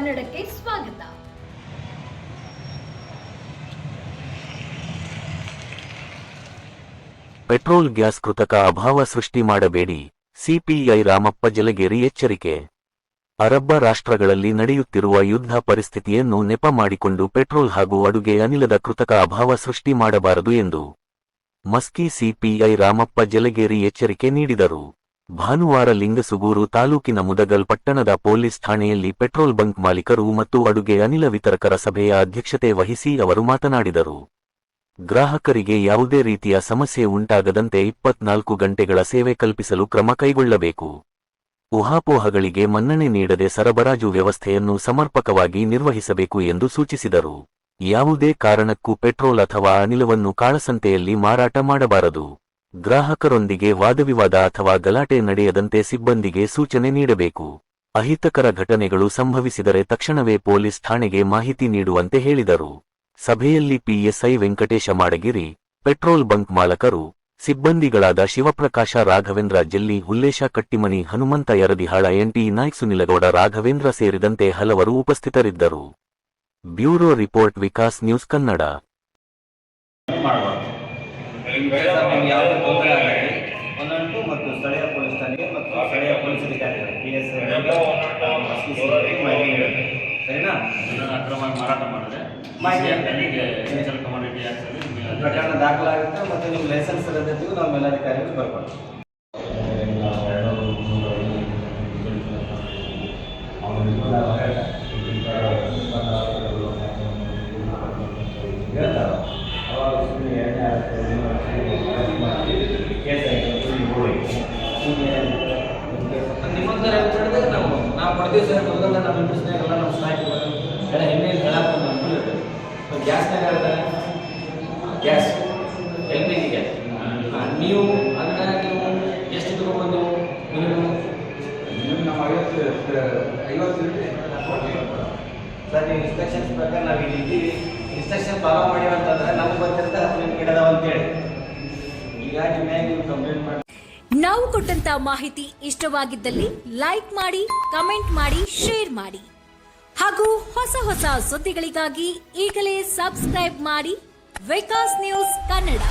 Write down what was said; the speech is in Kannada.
ಕನ್ನಡಕ್ಕೆ ಸ್ವಾಗತ. ಪೆಟ್ರೋಲ್ ಗ್ಯಾಸ್ ಕೃತಕ ಅಭಾವ ಸೃಷ್ಟಿ ಮಾಡಬೇಡಿ, ಸಿಪಿಐ ರಾಮಪ್ಪ ಜಲಗೇರಿ ಎಚ್ಚರಿಕೆ. ಅರಬ್ಬ ರಾಷ್ಟ್ರಗಳಲ್ಲಿ ನಡೆಯುತ್ತಿರುವ ಯುದ್ಧ ಪರಿಸ್ಥಿತಿಯನ್ನು ನೆಪ ಮಾಡಿಕೊಂಡು ಪೆಟ್ರೋಲ್ ಹಾಗೂ ಅಡುಗೆ ಅನಿಲದ ಕೃತಕ ಅಭಾವ ಸೃಷ್ಟಿ ಮಾಡಬಾರದು ಎಂದು ಮಸ್ಕಿ ಸಿಪಿಐ ರಾಮಪ್ಪ ಜಲಗೇರಿ ಎಚ್ಚರಿಕೆ ನೀಡಿದರು. ಭಾನುವಾರ ಲಿಂಗಸುಗೂರು ತಾಲೂಕಿನ ಮುದಗಲ್ ಪಟ್ಟಣದ ಪೊಲೀಸ್ ಠಾಣೆಯಲ್ಲಿ ಪೆಟ್ರೋಲ್ ಬಂಕ್ ಮಾಲೀಕರು ಮತ್ತು ಅಡುಗೆ ಅನಿಲ ವಿತರಕರ ಸಭೆಯ ಅಧ್ಯಕ್ಷತೆ ವಹಿಸಿ ಅವರು ಮಾತನಾಡಿದರು. ಗ್ರಾಹಕರಿಗೆ ಯಾವುದೇ ರೀತಿಯ ಸಮಸ್ಯೆ ಉಂಟಾಗದಂತೆ 24 ಗಂಟೆಗಳ ಸೇವೆ ಕಲ್ಪಿಸಲು ಕ್ರಮ ಕೈಗೊಳ್ಳಬೇಕು. ಊಹಾಪೋಹಗಳಿಗೆ ಮನ್ನಣೆ ನೀಡದೆ ಸರಬರಾಜು ವ್ಯವಸ್ಥೆಯನ್ನು ಸಮರ್ಪಕವಾಗಿ ನಿರ್ವಹಿಸಬೇಕು ಎಂದು ಸೂಚಿಸಿದರು. ಯಾವುದೇ ಕಾರಣಕ್ಕೂ ಪೆಟ್ರೋಲ್ ಅಥವಾ ಅನಿಲವನ್ನು ಕಾಳಸಂತೆಯಲ್ಲಿ ಮಾರಾಟ ಮಾಡಬಾರದು. ಗ್ರಾಹಕರೊಂದಿಗೆ ವಾದವಿವಾದ ಅಥವಾ ಗಲಾಟೆ ನಡೆಯದಂತೆ ಸಿಬ್ಬಂದಿಗೆ ಸೂಚನೆ ನೀಡಬೇಕು. ಅಹಿತಕರ ಘಟನೆಗಳು ಸಂಭವಿಸಿದರೆ ತಕ್ಷಣವೇ ಪೊಲೀಸ್ ಠಾಣೆಗೆ ಮಾಹಿತಿ ನೀಡುವಂತೆ ಹೇಳಿದರು. ಸಭೆಯಲ್ಲಿ PSI Venkatesha Madagiri, petrol bunk ಮಾಲಕರು, ಸಿಬ್ಬಂದಿಗಳಾದ ಶಿವಪ್ರಕಾಶ ರಾಘವೇಂದ್ರ ಜಲ್ಲಿ, ಹುಲ್ಲೇಶ ಕಟ್ಟಿಮನಿ, ಹನುಮಂತ ಯರದಿಹಾಳ, ಎನ್ಟಿ ನಾಯ್ಕ್, ಸುನಿಲಗೌಡ, ರಾಘವೇಂದ್ರ ಸೇರಿದಂತೆ ಹಲವರು ಉಪಸ್ಥಿತರಿದ್ದರು. Bureau report, Vikas news Kannada. ಒಂದಂಟು ಮತ್ತು ಸ್ಥಳೀಯ ಪೊಲೀಸ್ ಠಾಣೆಗೆ ಮತ್ತು ಸ್ಥಳೀಯ ಪೊಲೀಸ್ ಅಧಿಕಾರಿಗಳು PSI ಮಾಹಿತಿ ನೀಡಬೇಕು. ಸರಿನಾ? ಅಕ್ರಮ ಮಾರಾಟ ಮಾಡಿದ್ರೆ ಪ್ರಕರಣ ದಾಖಲಾಗುತ್ತೆ ಮತ್ತು ನಿಮ್ಮ ಲೈಸೆನ್ಸ್ ಇರೋದಕ್ಕೂ ನಾವು ಮೇಲಧಿಕಾರಿಗಳು ಬರ್ಬೋದು. ನಿಮ್ಮಂತರ ನಾವು ಕೊಡ್ತೀವಿ ಸರ್. ಮೊದಲ ನಮ್ಮ ಇಂಟ್ರೆಸ್ಟ್ನಾಗೆಲ್ಲ ನಮ್ಮ ಸ್ಟಾಕ್ ಎಲ್ಲ ಹೆಮ್ಮೆ ಹೇಳಕ್ಕೆ ಗ್ಯಾಸ್ನಾಗ ಹೇಳ್ತಾರೆ, ಗ್ಯಾಸ್ LPG ಗ್ಯಾಸ್ ನೀವು ಅದನ್ನ ನೀವು ಎಷ್ಟು ತಗೋಬೋದು? ಮಿನಿಮಮ್ ನಮ್ಮ 50 ಸರ್. ನೀವು ಇನ್ಸ್ಟ್ರಕ್ಷನ್ಸ್ ಪ್ರಕಾರ ನಾವು ಇಲ್ಲಿ ಇದ್ದೀವಿ, ಇನ್ಸ್ಟ್ರಕ್ಷನ್ ಫಾಲೋ ಮಾಡಿವಿ ಅಂತಂದ್ರೆ ನಮ್ಗೆ ಬರ್ತಿರ್ತಾರೆ 10 ಗಿಡ ಅದಾವ ಅಂತೇಳಿ. ಈಗ ನಿಮ್ಮ ನೀವು ಕಂಪ್ಲೇಂಟ್ ಮಾಡಿ. ನಾವು ಕೊಟ್ಟಂತ ಮಾಹಿತಿ ಇಷ್ಟವಾಗಿದ್ದಲ್ಲಿ ಲೈಕ್ ಮಾಡಿ, ಕಮೆಂಟ್ ಮಾಡಿ, ಶೇರ್ ಮಾಡಿ ಹಾಗೂ ಹೊಸ ಸುದ್ದಿಗಳಿಗಾಗಿ ಈಗಲೇ ಸಬ್ಸ್ಕ್ರೈಬ್ ಮಾಡಿ ವಿಕಾಸ್ ನ್ಯೂಸ್ ಕನ್ನಡ.